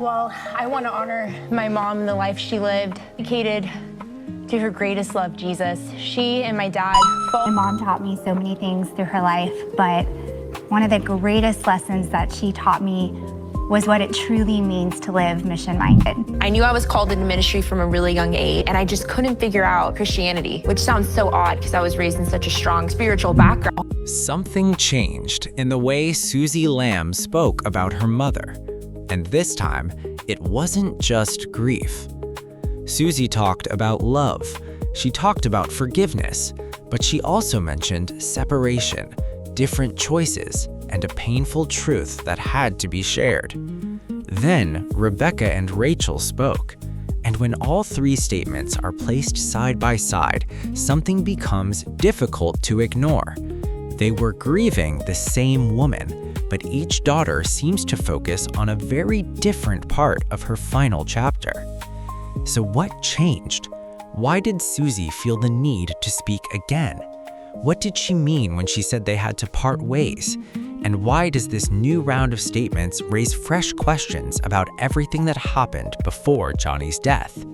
Well, I want to honor my mom and the life she lived, dedicated to her greatest love, Jesus. She and my dad. My mom taught me so many things through her life, but one of the greatest lessons that she taught me was what it truly means to live mission-minded. I knew I was called into ministry from a really young age, and I just couldn't figure out Christianity, which sounds so odd because I was raised in such a strong spiritual background. Something changed in the way Suzy Lamb spoke about her mother. And this time, it wasn't just grief. Suzy talked about love. She talked about forgiveness, but she also mentioned separation, different choices, and a painful truth that had to be shared. Then, Rebecca and Rachel spoke, and when all three statements are placed side by side, something becomes difficult to ignore. They were grieving the same woman, but each daughter seems to focus on a very different part of her final chapter. So what changed? Why did Suzy feel the need to speak again? What did she mean when she said they had to part ways? And why does this new round of statements raise fresh questions about everything that happened before Johnny's death?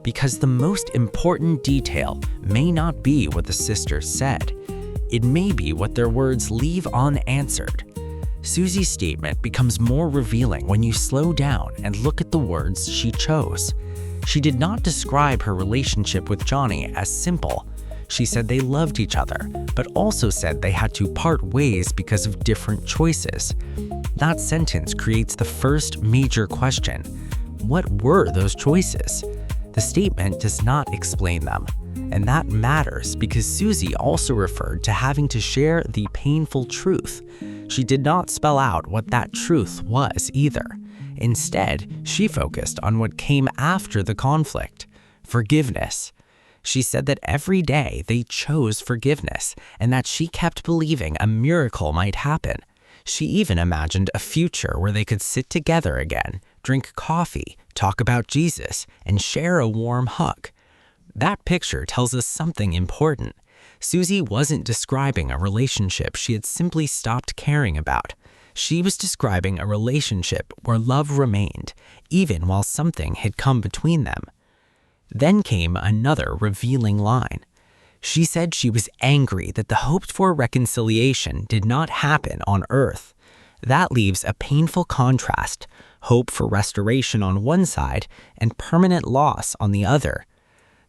Because the most important detail may not be what the sisters said. It may be what their words leave unanswered. Suzy's statement becomes more revealing when you slow down and look at the words she chose. She did not describe her relationship with Johnny as simple. She said they loved each other, but also said they had to part ways because of different choices. That sentence creates the first major question. What were those choices? The statement does not explain them. And that matters because Suzy also referred to having to share the painful truth. She did not spell out what that truth was either. Instead, she focused on what came after the conflict: forgiveness. She said that every day they chose forgiveness and that she kept believing a miracle might happen. She even imagined a future where they could sit together again, drink coffee, talk about Jesus, and share a warm hug. That picture tells us something important. Suzy wasn't describing a relationship she had simply stopped caring about. She was describing a relationship where love remained, even while something had come between them. Then came another revealing line. She said she was angry that the hoped-for reconciliation did not happen on Earth. That leaves a painful contrast: hope for restoration on one side and permanent loss on the other.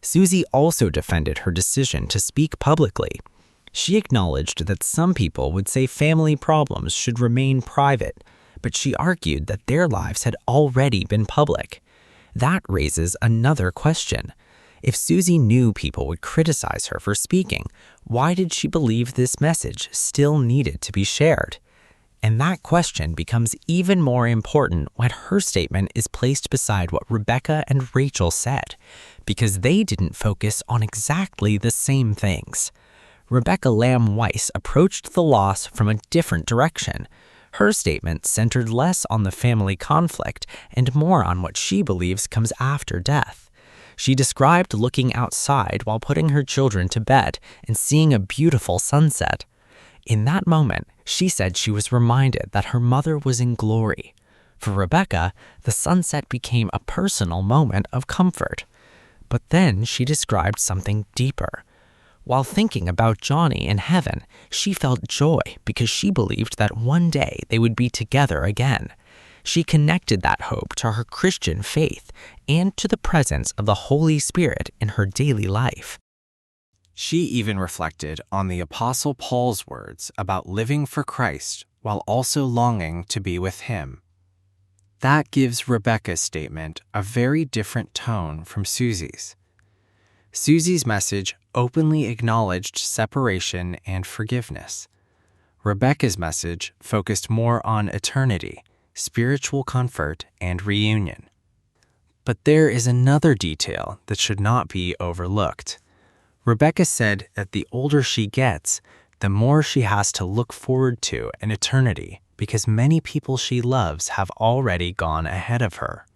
Suzy also defended her decision to speak publicly. She acknowledged that some people would say family problems should remain private, but she argued that their lives had already been public. That raises another question. If Suzy knew people would criticize her for speaking, why did she believe this message still needed to be shared? And that question becomes even more important when her statement is placed beside what Rebecca and Rachel said, because they didn't focus on exactly the same things. Rebecca Lamb Weiss approached the loss from a different direction. Her statement centered less on the family conflict and more on what she believes comes after death. She described looking outside while putting her children to bed and seeing a beautiful sunset. In that moment, she said she was reminded that her mother was in glory. For Rebecca, the sunset became a personal moment of comfort. But then she described something deeper. While thinking about Johnny in heaven, she felt joy because she believed that one day they would be together again. She connected that hope to her Christian faith and to the presence of the Holy Spirit in her daily life. She even reflected on the Apostle Paul's words about living for Christ while also longing to be with Him. That gives Rebecca's statement a very different tone from Suzy's. Suzy's message openly acknowledged separation and forgiveness. Rebecca's message focused more on eternity, spiritual comfort, and reunion. But there is another detail that should not be overlooked. Rebecca said that the older she gets, the more she has to look forward to an eternity because many people she loves have already gone ahead of her.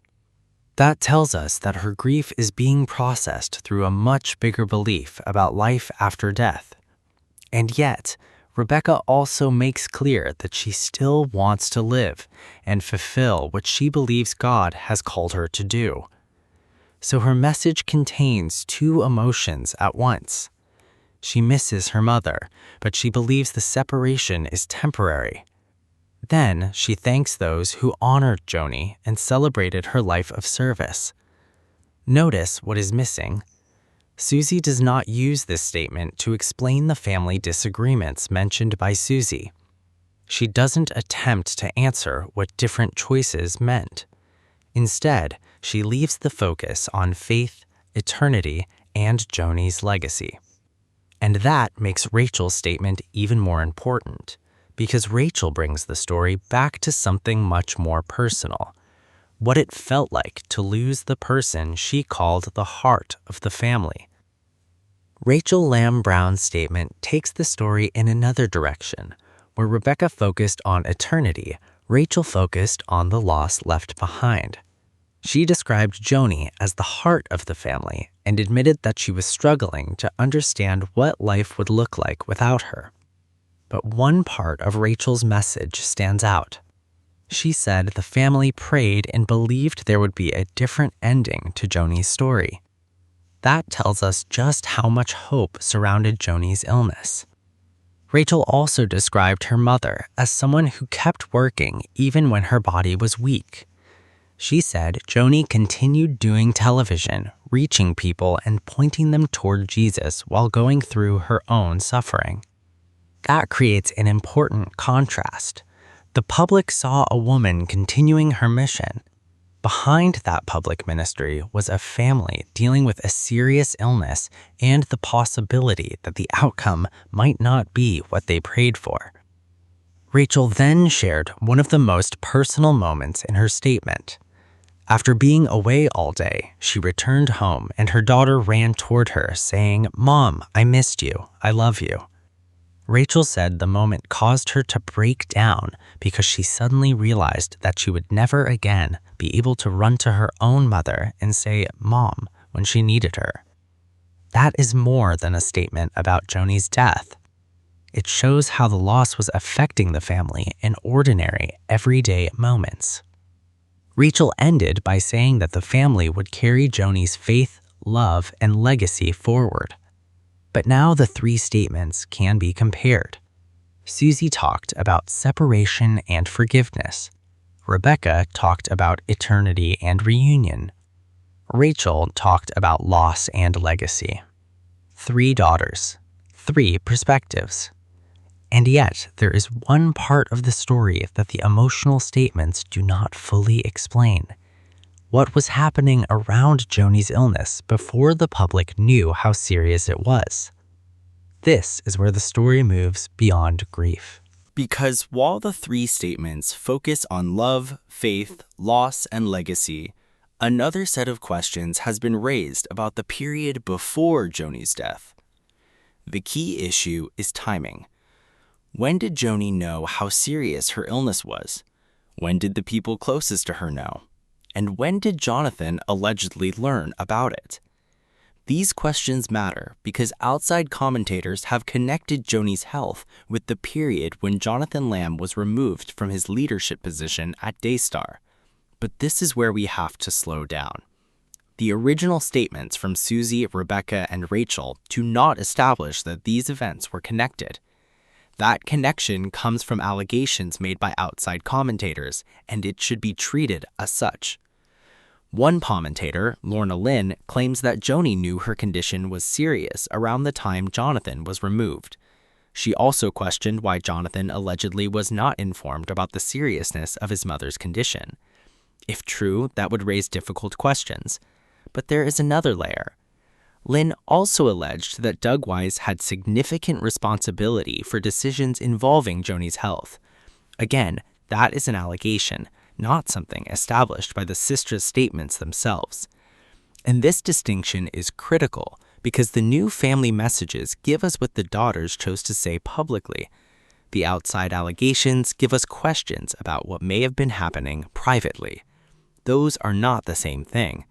That tells us that her grief is being processed through a much bigger belief about life after death. And yet, Rebecca also makes clear that she still wants to live and fulfill what she believes God has called her to do. So her message contains two emotions at once. She misses her mother, but she believes the separation is temporary. Then she thanks those who honored Joni and celebrated her life of service. Notice what is missing. Suzy does not use this statement to explain the family disagreements mentioned by Suzy. She doesn't attempt to answer what different choices meant. Instead, she leaves the focus on faith, eternity, and Joni's legacy. And that makes Rachel's statement even more important, because Rachel brings the story back to something much more personal. What it felt like to lose the person she called the heart of the family. Rachel Lamb Brown's statement takes the story in another direction. Where Rebecca focused on eternity, Rachel focused on the loss left behind. She described Joni as the heart of the family and admitted that she was struggling to understand what life would look like without her. But one part of Rachel's message stands out. She said the family prayed and believed there would be a different ending to Joni's story. That tells us just how much hope surrounded Joni's illness. Rachel also described her mother as someone who kept working even when her body was weak. She said Joni continued doing television, reaching people and pointing them toward Jesus while going through her own suffering. That creates an important contrast. The public saw a woman continuing her mission. Behind that public ministry was a family dealing with a serious illness and the possibility that the outcome might not be what they prayed for. Rachel then shared one of the most personal moments in her statement. After being away all day, she returned home and her daughter ran toward her saying, "Mom, I missed you. I love you." Rachel said the moment caused her to break down because she suddenly realized that she would never again be able to run to her own mother and say, "Mom," when she needed her. That is more than a statement about Joni's death. It shows how the loss was affecting the family in ordinary, everyday moments. Rachel ended by saying that the family would carry Joni's faith, love, and legacy forward. But now the three statements can be compared. Suzy talked about separation and forgiveness. Rebecca talked about eternity and reunion. Rachel talked about loss and legacy. 3 daughters, 3 perspectives. And yet, there is one part of the story that the emotional statements do not fully explain. What was happening around Joni's illness before the public knew how serious it was? This is where the story moves beyond grief. Because while the 3 statements focus on love, faith, loss, and legacy, another set of questions has been raised about the period before Joni's death. The key issue is timing. When did Joni know how serious her illness was? When did the people closest to her know? And when did Jonathan allegedly learn about it? These questions matter because outside commentators have connected Joni's health with the period when Jonathan Lamb was removed from his leadership position at Daystar. But this is where we have to slow down. The original statements from Suzy, Rebecca, and Rachel do not establish that these events were connected. That connection comes from allegations made by outside commentators, and it should be treated as such. One commentator, Lorna Lynn, claims that Joni knew her condition was serious around the time Jonathan was removed. She also questioned why Jonathan allegedly was not informed about the seriousness of his mother's condition. If true, that would raise difficult questions. But there is another layer. Lynn also alleged that Doug Wise had significant responsibility for decisions involving Joni's health. Again, that is an allegation, not something established by the sisters' statements themselves. And this distinction is critical because the new family messages give us what the daughters chose to say publicly. The outside allegations give us questions about what may have been happening privately. Those are not the same thing.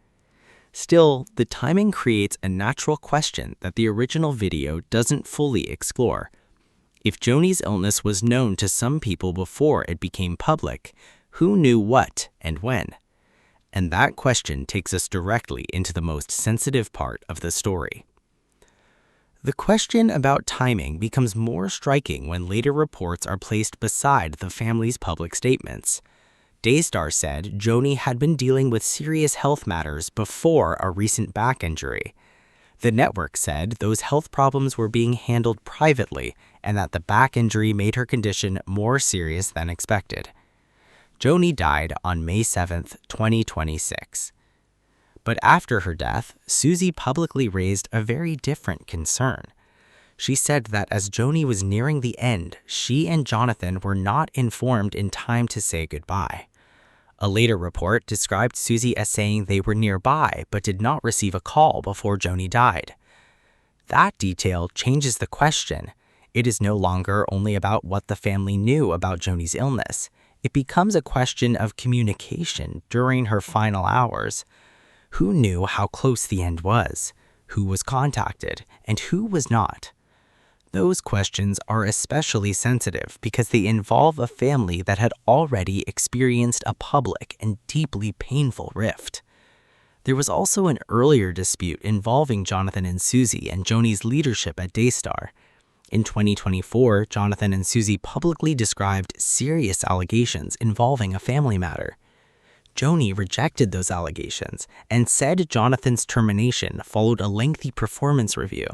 Still, the timing creates a natural question that the original video doesn't fully explore. If Joni's illness was known to some people before it became public, who knew what and when? And that question takes us directly into the most sensitive part of the story. The question about timing becomes more striking when later reports are placed beside the family's public statements. Daystar said Joni had been dealing with serious health matters before a recent back injury. The network said those health problems were being handled privately and that the back injury made her condition more serious than expected. Joni died on May 7, 2026. But after her death, Suzy publicly raised a very different concern. She said that as Joni was nearing the end, she and Jonathan were not informed in time to say goodbye. A later report described Suzy as saying they were nearby but did not receive a call before Joni died. That detail changes the question. It is no longer only about what the family knew about Joni's illness. It becomes a question of communication during her final hours. Who knew how close the end was? Who was contacted? And who was not? Those questions are especially sensitive because they involve a family that had already experienced a public and deeply painful rift. There was also an earlier dispute involving Jonathan and Suzy and Joni's leadership at Daystar. In 2024, Jonathan and Suzy publicly described serious allegations involving a family matter. Joni rejected those allegations and said Jonathan's termination followed a lengthy performance review.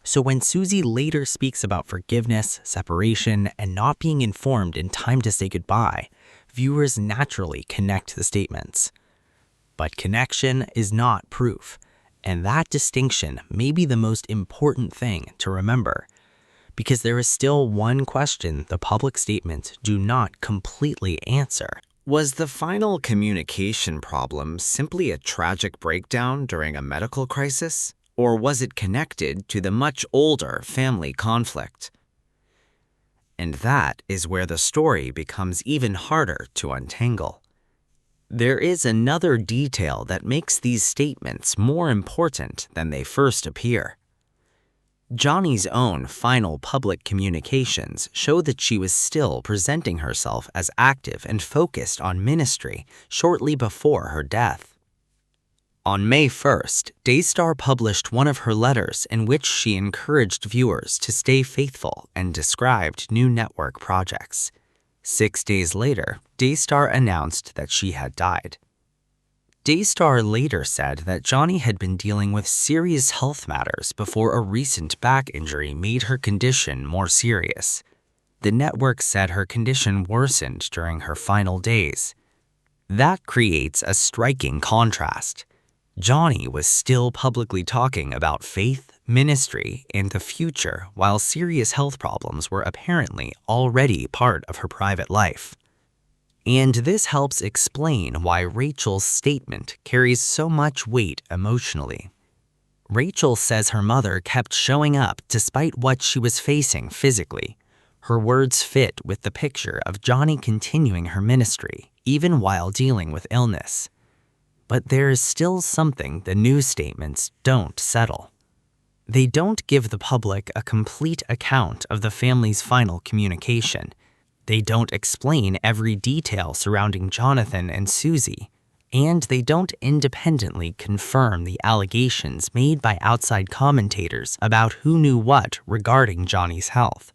So when Suzy later speaks about forgiveness, separation, and not being informed in time to say goodbye, viewers naturally connect the statements. But connection is not proof, and that distinction may be the most important thing to remember, because there is still one question the public statements do not completely answer. Was the final communication problem simply a tragic breakdown during a medical crisis? Or was it connected to the much older family conflict? And that is where the story becomes even harder to untangle. There is another detail that makes these statements more important than they first appear. Joni's own final public communications show that she was still presenting herself as active and focused on ministry shortly before her death. On May 1st, Daystar published one of her letters in which she encouraged viewers to stay faithful and described new network projects. 6 days later, Daystar announced that she had died. Daystar later said that Joni had been dealing with serious health matters before a recent back injury made her condition more serious. The network said her condition worsened during her final days. That creates a striking contrast. Joni was still publicly talking about faith, ministry, and the future while serious health problems were apparently already part of her private life. And this helps explain why Rachel's statement carries so much weight emotionally. Rachel says her mother kept showing up despite what she was facing physically. Her words fit with the picture of Joni continuing her ministry, even while dealing with illness. But there is still something the news statements don't settle. They don't give the public a complete account of the family's final communication. They don't explain every detail surrounding Jonathan and Suzy, and they don't independently confirm the allegations made by outside commentators about who knew what regarding Joni's health.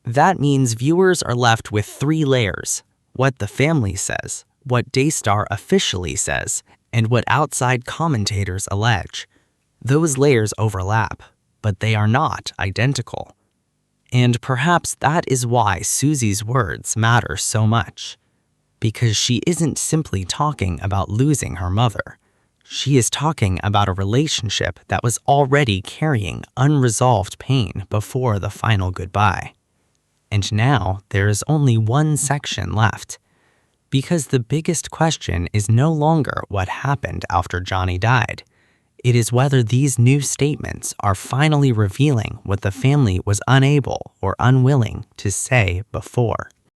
That means viewers are left with 3 layers: what the family says, what Daystar officially says, and what outside commentators allege. Those layers overlap, but they are not identical. And perhaps that is why Suzy's words matter so much. Because she isn't simply talking about losing her mother. She is talking about a relationship that was already carrying unresolved pain before the final goodbye. And now there is only one section left. Because the biggest question is no longer what happened after Joni died. It is whether these new statements are finally revealing what the family was unable or unwilling to say before.